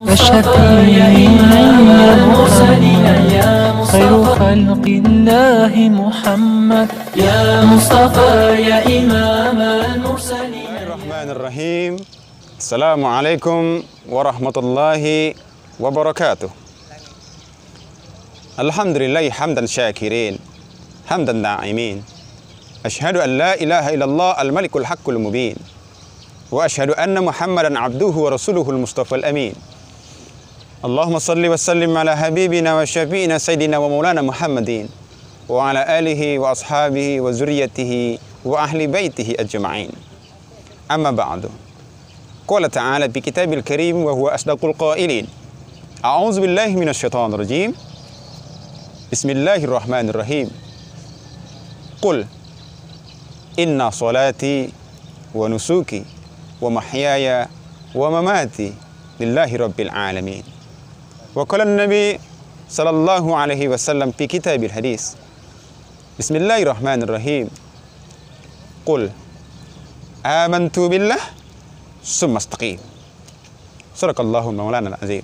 الشفيع المرسلين يا خير خلق الله محمد يا مصطفى يا إمام المرسلين. الرحمن الرحيم. السلام عليكم ورحمة الله وبركاته. الحمد لله حمدا شاكرين حمدا ناعمين. أشهد أن لا إله إلا الله الملك الحق المبين، وأشهد أن محمدا عبده ورسوله المصطفى الأمين. اللهم صل وسلم على حبيبنا وشفينا سيدنا ومولانا محمد وعلى آله وأصحابه وذريته وأهل بيته أجمعين. أما بعد، قال تعالى في كتاب الكريم وهو أصدق القائلين: أعوذ بالله من الشيطان الرجيم، بسم الله الرحمن الرحيم. قل إن صلاتي ونسوكي ومحياي ومماتي لله رب العالمين. وقال النبي صلى الله عليه وسلم في كتاب الحديث: بسم الله الرحمن الرحيم. قل آمنت بالله ثم استقيم. صدق الله مولانا العظيم.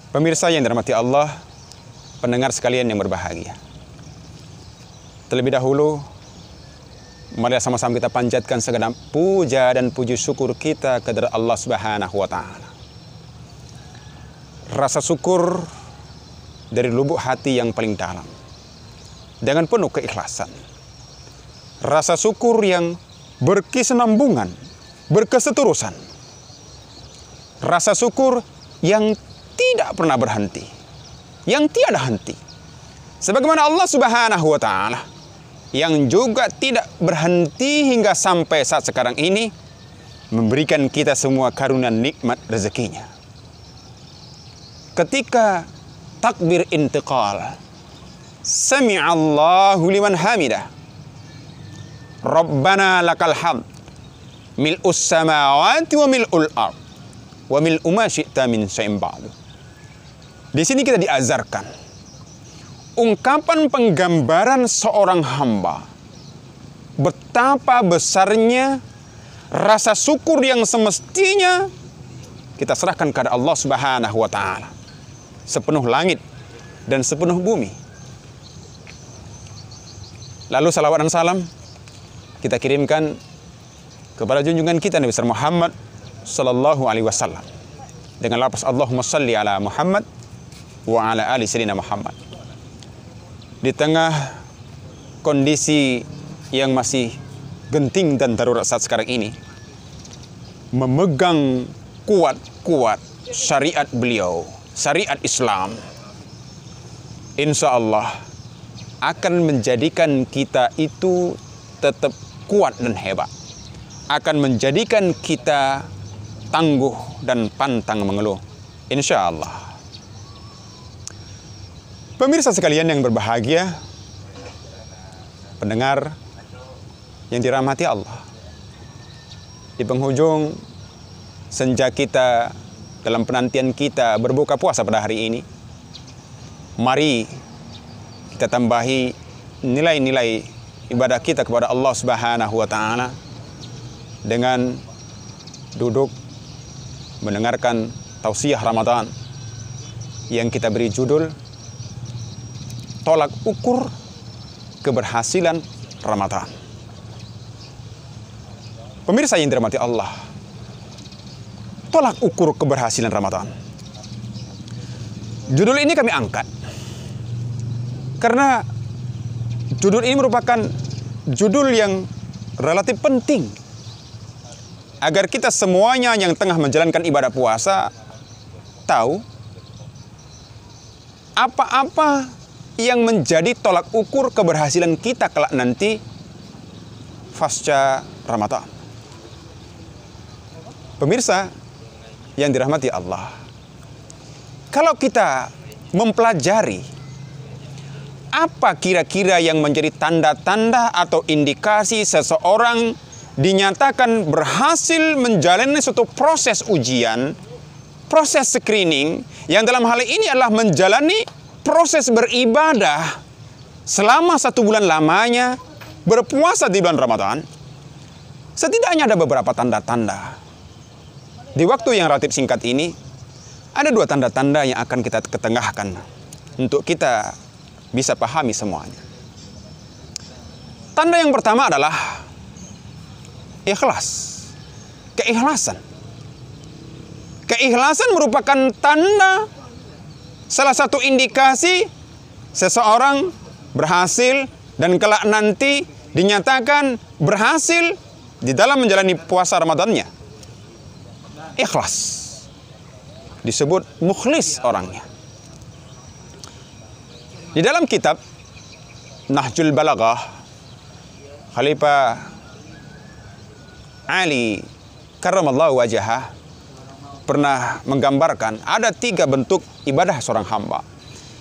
Pemirsa yang dirahmati Allah, pendengar sekalian yang berbahagia, terlebih dahulu mari sama-sama kita panjatkan segenap puja dan puji syukur kita kepada Allah Subhanahu wa Ta'ala. Rasa syukur dari lubuk hati yang paling dalam, dengan penuh keikhlasan. Rasa syukur yang berkesinambungan, berkeseterusan. Rasa syukur yang tidak pernah berhenti, yang tiada henti. Sebagaimana Allah Subhanahu wa Ta'ala yang juga tidak berhenti hingga sampai saat sekarang ini memberikan kita semua karunia nikmat rezekinya. Ketika takbir intiqal, sami'allahu liman hamidah, Rabbana lakal hamd, mil'us samawati wa mil'ul ard, wa mil'u ma syi'ta min syai'in ba'du. Di sini kita diajarkan ungkapan penggambaran seorang hamba, betapa besarnya rasa syukur yang semestinya kita serahkan kepada Allah Subhanahu wa Ta'ala, sepenuh langit dan sepenuh bumi. Lalu salawat dan salam kita kirimkan kepada junjungan kita Nabi besar Muhammad sallallahu alaihi wasallam dengan lafaz Allahumma salli ala Muhammad wa ala ali sayyidina Muhammad. Di tengah kondisi yang masih genting dan darurat saat sekarang ini, memegang kuat-kuat syariat beliau, syariat Islam, insya Allah akan menjadikan kita itu tetap kuat dan hebat, akan menjadikan kita tangguh dan pantang mengeluh, insya Allah. Pemirsa sekalian yang berbahagia, pendengar yang dirahmati Allah, di penghujung senja kita dalam penantian kita berbuka puasa pada hari ini, mari kita tambahi nilai-nilai ibadah kita kepada Allah Subhanahu wa Ta'ala dengan duduk mendengarkan tausiah Ramadan yang kita beri judul Tolak Ukur Keberhasilan Ramadan. Pemirsa yang dirahmati Allah, tolak ukur keberhasilan Ramadan. Judul ini kami angkat karena judul ini merupakan judul yang relatif penting agar kita semuanya yang tengah menjalankan ibadah puasa tahu apa-apa yang menjadi tolak ukur keberhasilan kita kelak nanti pasca Ramadan. Pemirsa yang dirahmati Allah, kalau kita mempelajari apa kira-kira yang menjadi tanda-tanda atau indikasi seseorang dinyatakan berhasil menjalani suatu proses ujian, proses screening, yang dalam hal ini adalah menjalani proses beribadah selama 1 bulan lamanya, berpuasa di bulan Ramadan, setidaknya ada beberapa tanda-tanda. Di waktu yang relatif singkat ini, ada dua tanda-tanda yang akan kita ketengahkan untuk kita bisa pahami semuanya. Tanda yang pertama adalah ikhlas, keikhlasan. Keikhlasan merupakan tanda, salah satu indikasi seseorang berhasil dan kelak nanti dinyatakan berhasil di dalam menjalani puasa Ramadannya. Ikhlas. Disebut mukhlis orangnya. Di dalam kitab Nahjul Balaghah, Khalifah Ali karramallahu wajhah pernah menggambarkan ada 3 bentuk ibadah seorang hamba.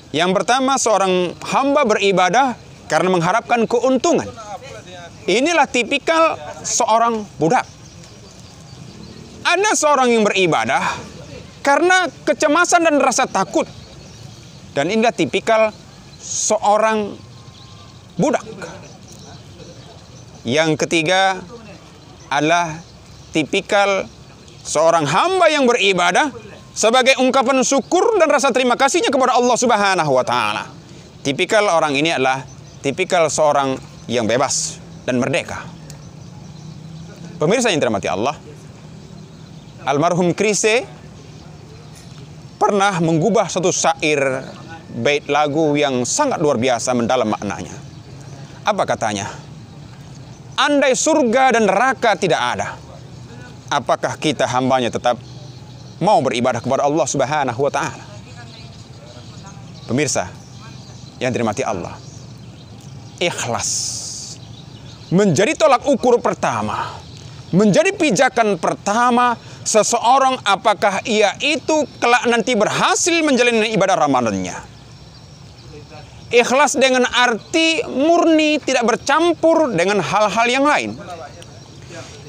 Yang pertama, seorang hamba beribadah karena mengharapkan keuntungan. Inilah tipikal seorang budak. Ada seorang yang beribadah karena kecemasan dan rasa takut. Dan inilah tipikal seorang budak. Yang ketiga adalah tipikal seorang hamba yang beribadah sebagai ungkapan syukur dan rasa terima kasihnya kepada Allah Subhanahu wa taala. Tipikal orang ini adalah tipikal seorang yang bebas dan merdeka. Pemirsa yang dirahmati Allah, almarhum Chrisye pernah menggubah satu syair bait lagu yang sangat luar biasa mendalam maknanya. Apa katanya? Andai surga dan neraka tidak ada, apakah kita hambanya tetap mau beribadah kepada Allah Subhanahu wa taala? Pemirsa yang dirahmati Allah, ikhlas menjadi tolak ukur pertama, menjadi pijakan pertama seseorang apakah ia itu kelak nanti berhasil menjalani ibadah Ramadannya. Ikhlas dengan arti murni, tidak bercampur dengan hal-hal yang lain.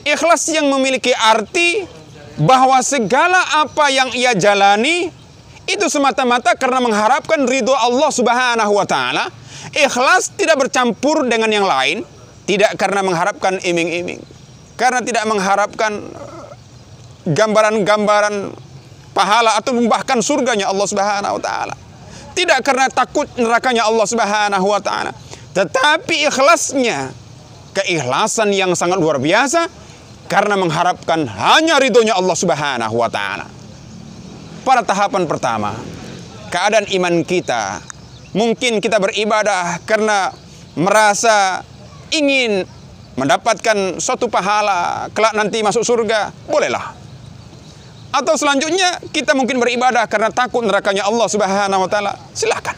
Ikhlas yang memiliki arti bahwa segala apa yang ia jalani itu semata-mata karena mengharapkan ridho Allah Subhanahu wa taala. Ikhlas tidak bercampur dengan yang lain, tidak karena mengharapkan iming-iming, karena tidak mengharapkan gambaran-gambaran pahala atau bahkan surganya Allah Subhanahu wa taala. Tidak karena takut nerakanya Allah Subhanahu wa taala, tetapi ikhlasnya, keikhlasan yang sangat luar biasa karena mengharapkan hanya ridhonya Allah Subhanahu wa taala. Pada tahapan pertama, keadaan iman kita, mungkin kita beribadah karena merasa ingin mendapatkan suatu pahala, kelak nanti masuk surga, bolehlah. Atau selanjutnya kita mungkin beribadah karena takut nerakanya Allah Subhanahu wa taala, silakan.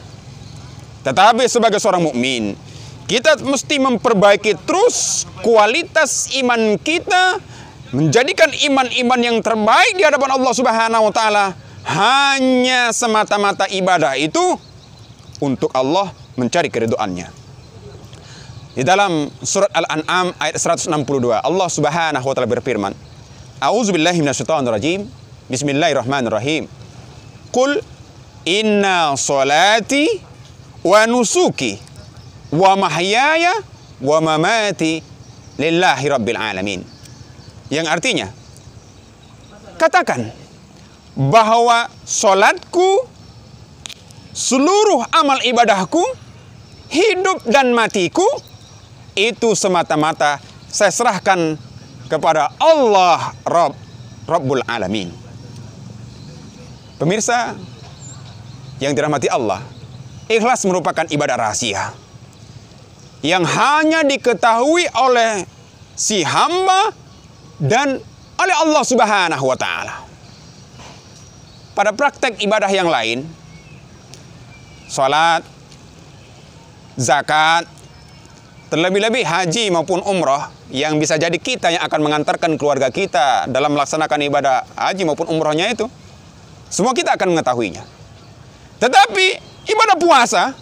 Tetapi sebagai seorang mukmin, kita mesti memperbaiki terus kualitas iman kita, menjadikan iman-iman yang terbaik di hadapan Allah Subhanahu wa taala hanya semata-mata ibadah itu untuk Allah, mencari keridhoannya. Di dalam surat Al-An'am ayat 162, Allah Subhanahu wa taala berfirman, A'udzubillahi minasyaitonirrajim. Bismillahirrahmanirrahim. Qul inna salati wa nusuki wa mahyaya wa mamati lillahi rabbil alamin. Yang artinya, katakan bahwa salatku, seluruh amal ibadahku, hidup dan matiku itu semata-mata saya serahkan kepada Allah Rabbul Alamin. Pemirsa yang dirahmati Allah, ikhlas merupakan ibadah rahasia yang hanya diketahui oleh si hamba dan oleh Allah Subhanahu wa taala. Pada praktek ibadah yang lain, salat, zakat, terlebih-lebih haji maupun umrah, yang bisa jadi kita yang akan mengantarkan keluarga kita dalam melaksanakan ibadah haji maupun umrahnya itu, semua kita akan mengetahuinya. Tetapi ibadah puasa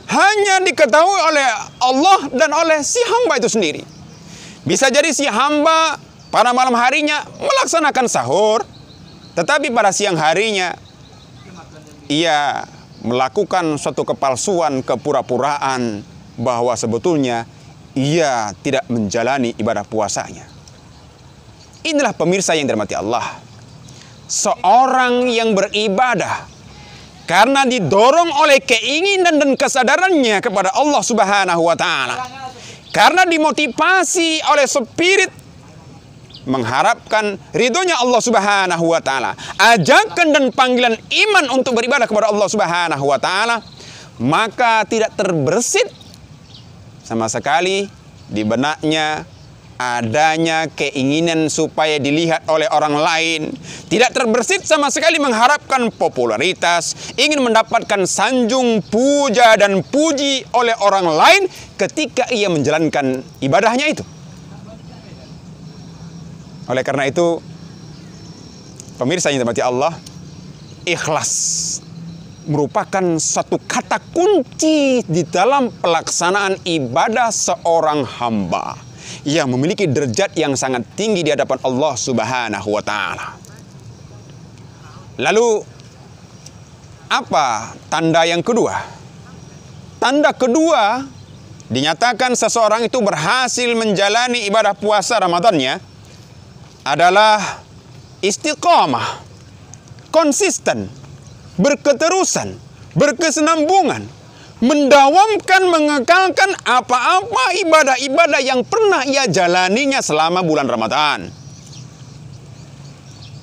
hanya diketahui oleh Allah dan oleh si hamba itu sendiri. Bisa jadi si hamba pada malam harinya melaksanakan sahur, tetapi pada siang harinya ia melakukan suatu kepalsuan, kepura-puraan bahwa sebetulnya ia tidak menjalani ibadah puasanya. Inilah pemirsa yang dirahmati Allah. Seorang yang beribadah karena didorong oleh keinginan dan kesadarannya kepada Allah Subhanahu wa Ta'ala, karena dimotivasi oleh spirit mengharapkan ridhonya Allah Subhanahu wa Ta'ala, ajakan dan panggilan iman untuk beribadah kepada Allah Subhanahu wa Ta'ala, maka tidak terbersit sama sekali di benaknya adanya keinginan supaya dilihat oleh orang lain. Tidak terbersit sama sekali mengharapkan popularitas, ingin mendapatkan sanjung, puja dan puji oleh orang lain ketika ia menjalankan ibadahnya itu. Oleh karena itu, pemirsa yang dirahmati Allah, ikhlas merupakan satu kata kunci di dalam pelaksanaan ibadah seorang hamba yang memiliki derajat yang sangat tinggi di hadapan Allah Subhanahu wa Ta'ala. Lalu, apa tanda yang kedua? Tanda kedua, dinyatakan seseorang itu berhasil menjalani ibadah puasa Ramadannya adalah istiqamah, konsisten, berketerusan, berkesinambungan, mendawamkan, mengekalkan apa-apa ibadah-ibadah yang pernah ia jalaninya selama bulan Ramadan.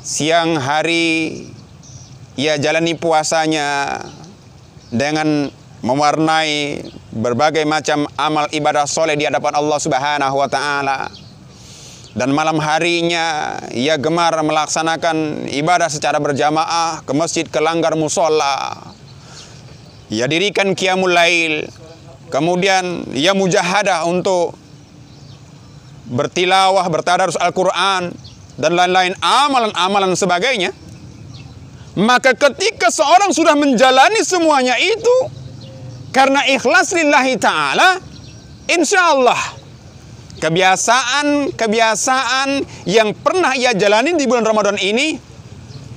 Siang hari ia jalani puasanya dengan mewarnai berbagai macam amal ibadah soleh di hadapan Allah Subhanahu wa Ta'ala. Dan malam harinya ia gemar melaksanakan ibadah secara berjamaah ke masjid, ke langgar musola. Ia dirikan qiyamul lail. Kemudian ia mujahadah untuk bertilawah, bertadarus Al-Quran dan lain-lain amalan-amalan sebagainya. Maka ketika seorang sudah menjalani semuanya itu karena ikhlas lillahi ta'ala, insya Allah kebiasaan yang pernah ia jalani di bulan Ramadan ini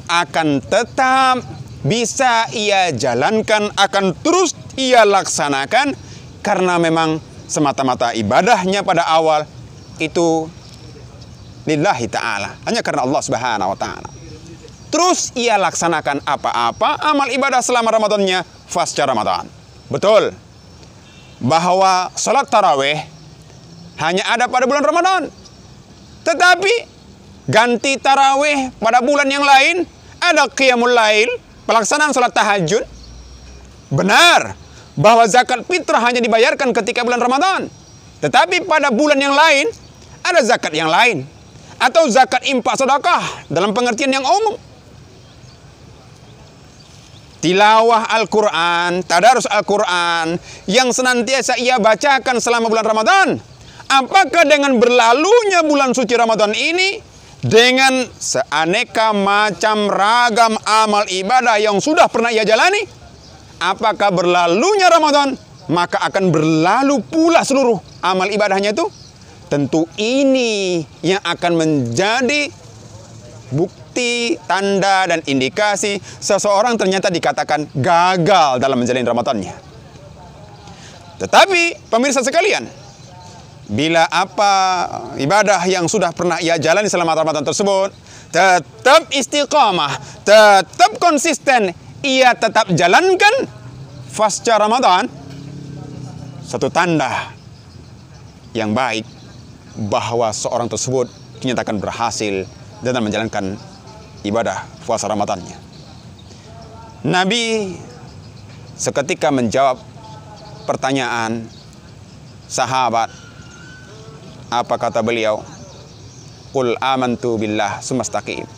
akan tetap bisa ia jalankan, akan terus ia laksanakan, karena memang semata-mata ibadahnya pada awal itu lillahi ta'ala, hanya karena Allah Subhanahu wa Ta'ala. Terus ia laksanakan apa-apa amal ibadah selama Ramadannya pasca Ramadan. Betul bahwa salat tarawih hanya ada pada bulan Ramadan. Tetapi ganti tarawih pada bulan yang lain, ada qiyamul lail, pelaksanaan salat tahajud. Benar bahwa zakat fitrah hanya dibayarkan ketika bulan Ramadan. Tetapi pada bulan yang lain ada zakat yang lain, atau zakat infak sedekah dalam pengertian yang umum. Tilawah Al-Quran, tadarus Al-Quran yang senantiasa ia bacakan selama bulan Ramadan. Apakah dengan berlalunya bulan suci Ramadan ini, dengan seaneka macam ragam amal ibadah yang sudah pernah ia jalani, apakah berlalunya Ramadan maka akan berlalu pula seluruh amal ibadahnya itu? Tentu ini yang akan menjadi bukti, tanda, dan indikasi seseorang ternyata dikatakan gagal dalam menjalani Ramadannya. Tetapi pemirsa sekalian, bila apa ibadah yang sudah pernah ia jalani selama Ramadan tersebut tetap istiqamah, tetap konsisten, ia tetap jalankan pasca Ramadan, satu tanda yang baik bahwa seorang tersebut dinyatakan berhasil dalam menjalankan ibadah puasa Ramadannya. Nabi seketika menjawab pertanyaan sahabat. Apa kata beliau? Qul amantu billah sumastaqim.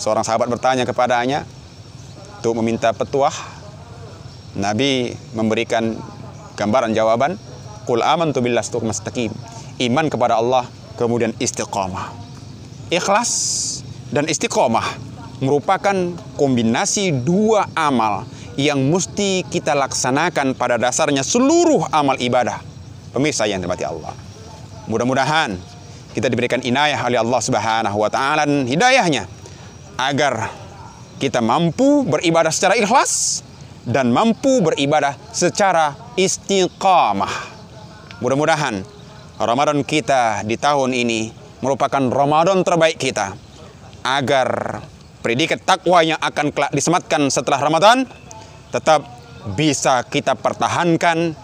Seorang sahabat bertanya kepadanya untuk meminta petuah. Nabi memberikan gambaran jawaban, Qul amantu billah sumastaqim. Iman kepada Allah, kemudian istiqamah. Ikhlas dan istiqamah merupakan kombinasi dua amal yang mesti kita laksanakan pada dasarnya seluruh amal ibadah. Pemirsa yang dirahmati Allah, mudah-mudahan kita diberikan inayah oleh Allah Subhanahu wa Ta'ala dan hidayahnya agar kita mampu beribadah secara ikhlas dan mampu beribadah secara istiqamah. Mudah-mudahan Ramadan kita di tahun ini merupakan Ramadan terbaik kita, agar predikat takwa yang akan kelak disematkan setelah Ramadan tetap bisa kita pertahankan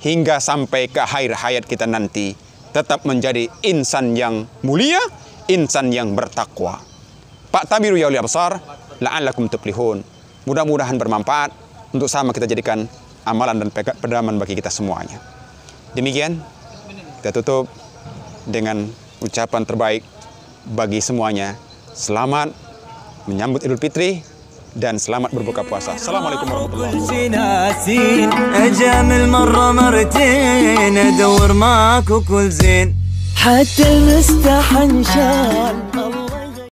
hingga sampai ke akhir hayat kita nanti, tetap menjadi insan yang mulia, insan yang bertakwa. Pak Tabiru ya ulil absar, la'allakum tuflihun. Mudah-mudahan bermanfaat untuk sama kita jadikan amalan dan pedoman bagi kita semuanya. Demikian kita tutup dengan ucapan terbaik bagi semuanya. Selamat menyambut Idul Fitri dan selamat berbuka puasa. Assalamualaikum warahmatullahi wabarakatuh.